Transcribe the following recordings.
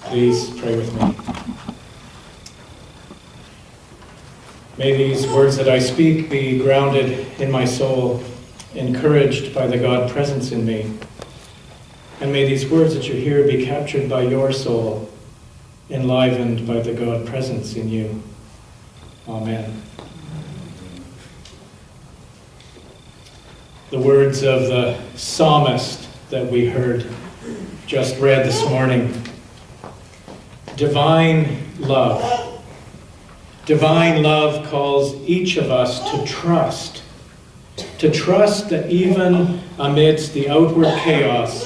Please pray with me. May these words that I speak be grounded in my soul, encouraged by the God presence in me. And may these words that you hear be captured by your soul, enlivened by the God presence in you. Amen. The words of the psalmist that we heard just read this morning. Divine love. Divine love calls each of us to trust that even amidst the outward chaos,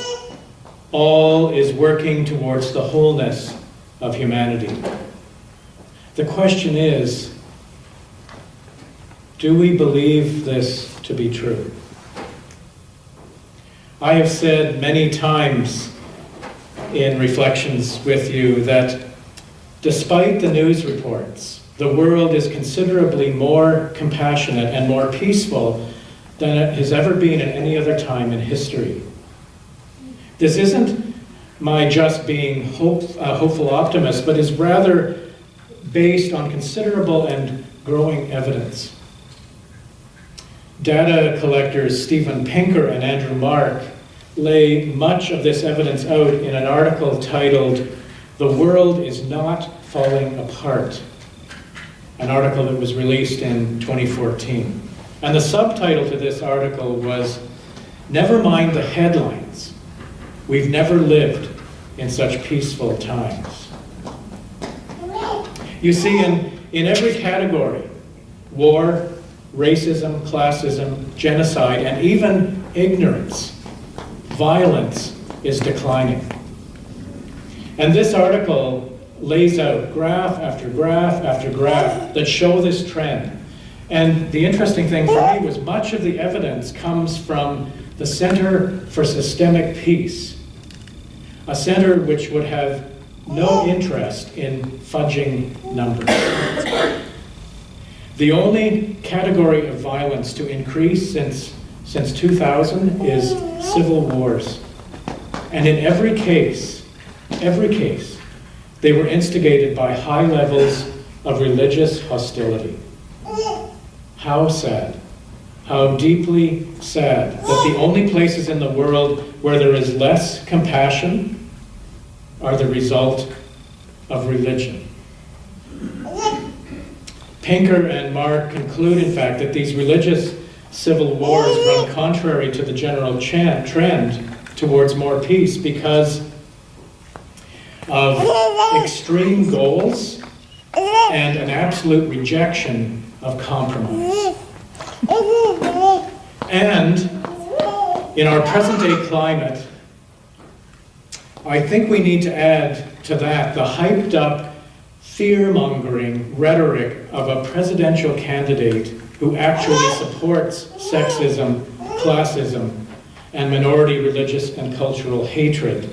all is working towards the wholeness of humanity. The question is, do we believe this to be true? I have said many times in reflections with you that despite the news reports, the world is considerably more compassionate and more peaceful than it has ever been at any other time in history. This isn't my just being hopeful optimist, but is rather based on considerable and growing evidence. Data collectors Steven Pinker and Andrew Mark lay much of this evidence out in an article titled, "The World is Not Falling Apart," an article that was released in 2014. And the subtitle to this article was, "Never mind the headlines, we've never lived in such peaceful times." You see, in every category, war, racism, classism, genocide, and even ignorance, violence is declining. And this article lays out graph after graph after graph that show this trend. And the interesting thing for me was much of the evidence comes from the Center for Systemic Peace, a center which would have no interest in fudging numbers. The only category of violence to increase since 2000 is civil wars. And in every case, they were instigated by high levels of religious hostility. How sad, how deeply sad that the only places in the world where there is less compassion are the result of religion. Pinker and Mark conclude, in fact, that these religious civil wars run contrary to the general trend towards more peace because of extreme goals and an absolute rejection of compromise. And in our present-day climate, I think we need to add to that the hyped-up, fear-mongering rhetoric of a presidential candidate who actually supports sexism, classism, and minority religious and cultural hatred,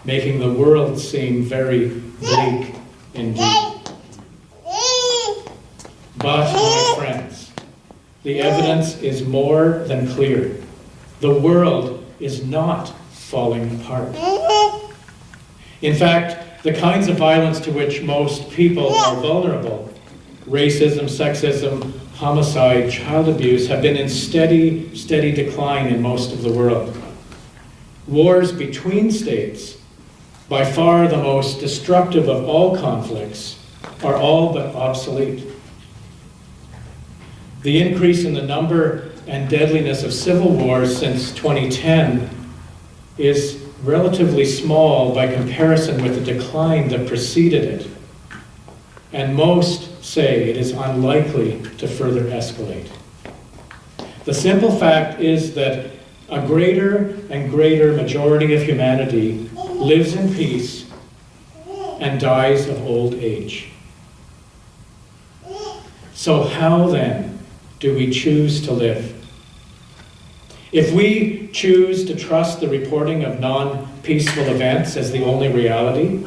making the world seem very bleak indeed. But, my friends, the evidence is more than clear. The world is not falling apart. In fact, the kinds of violence to which most people are vulnerable, racism, sexism, homicide, child abuse, have been in steady decline in most of the world. Wars between states, by far the most destructive of all conflicts, are all but obsolete. The increase in the number and deadliness of civil wars since 2010 is relatively small by comparison with the decline that preceded it. And most say it is unlikely to further escalate. The simple fact is that a greater and greater majority of humanity lives in peace and dies of old age. So how then do we choose to live? If we choose to trust the reporting of non-peaceful events as the only reality,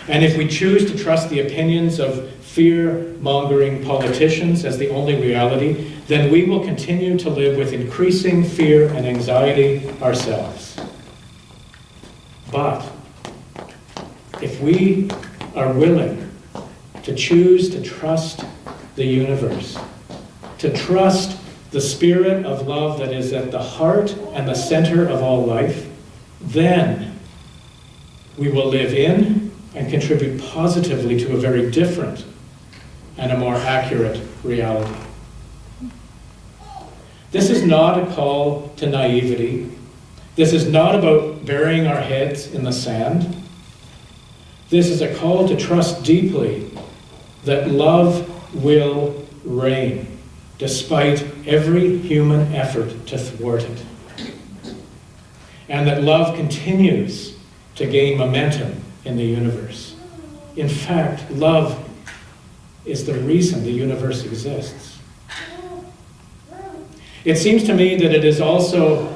and if we choose to trust the opinions of fear-mongering politicians as the only reality, then we will continue to live with increasing fear and anxiety ourselves. But if we are willing to choose to trust the universe, to trust the spirit of love that is at the heart and the center of all life, then we will live in and contribute positively to a very different and a more accurate reality. This is not a call to naivety. This is not about burying our heads in the sand. This is a call to trust deeply that love will reign, despite every human effort to thwart it. And that love continues to gain momentum in the universe. In fact, love is the reason the universe exists. It seems to me that it is also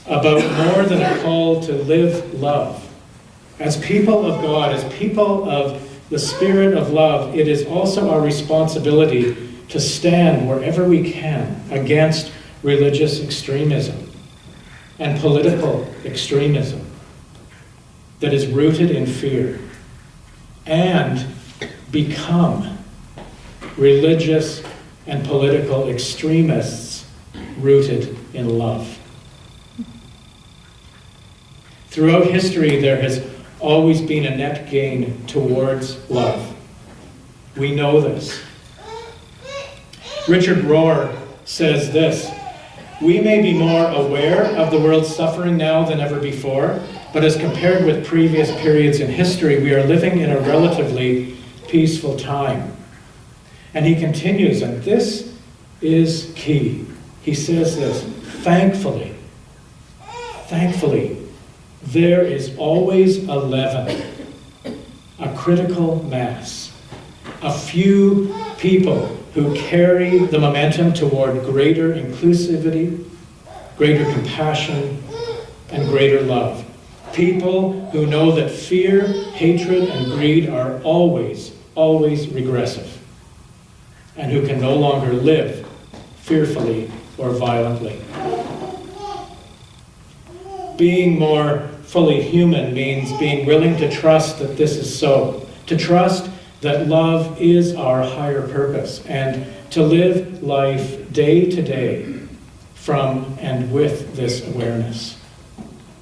about more than a call to live love. As people of God, as people of the spirit of love, it is also our responsibility to stand wherever we can against religious extremism and political extremism that is rooted in fear, and become religious and political extremists rooted in love. Throughout history, there has always been a net gain towards love. We know this. Richard Rohr says this: "We may be more aware of the world's suffering now than ever before, but as compared with previous periods in history, we are living in a relatively peaceful time." And he continues, and this is key. He says this: thankfully, there is always a leaven, a critical mass, a few people who carry the momentum toward greater inclusivity, greater compassion, and greater love. People who know that fear, hatred, and greed are always regressive, and who can no longer live fearfully or violently. Being more fully human means being willing to trust that this is so, to trust that love is our higher purpose, and to live life day to day from and with this awareness.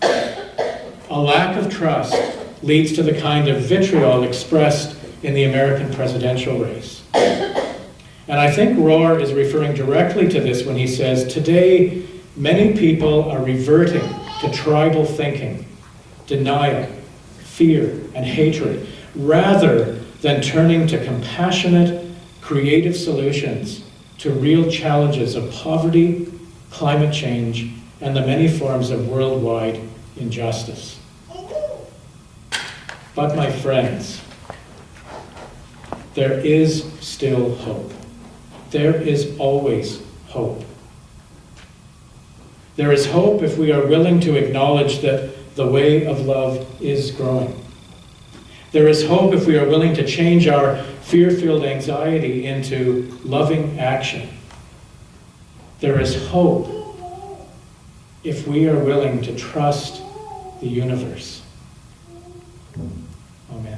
A lack of trust leads to the kind of vitriol expressed in the American presidential race. And I think Rohr is referring directly to this when he says, today, many people are reverting to tribal thinking, denial, fear, and hatred, rather than turning to compassionate, creative solutions to real challenges of poverty, climate change, and the many forms of worldwide injustice. But my friends, there is still hope. There is always hope. There is hope if we are willing to acknowledge that the way of love is growing. There is hope if we are willing to change our fear-filled anxiety into loving action. There is hope if we are willing to trust the universe. Amen.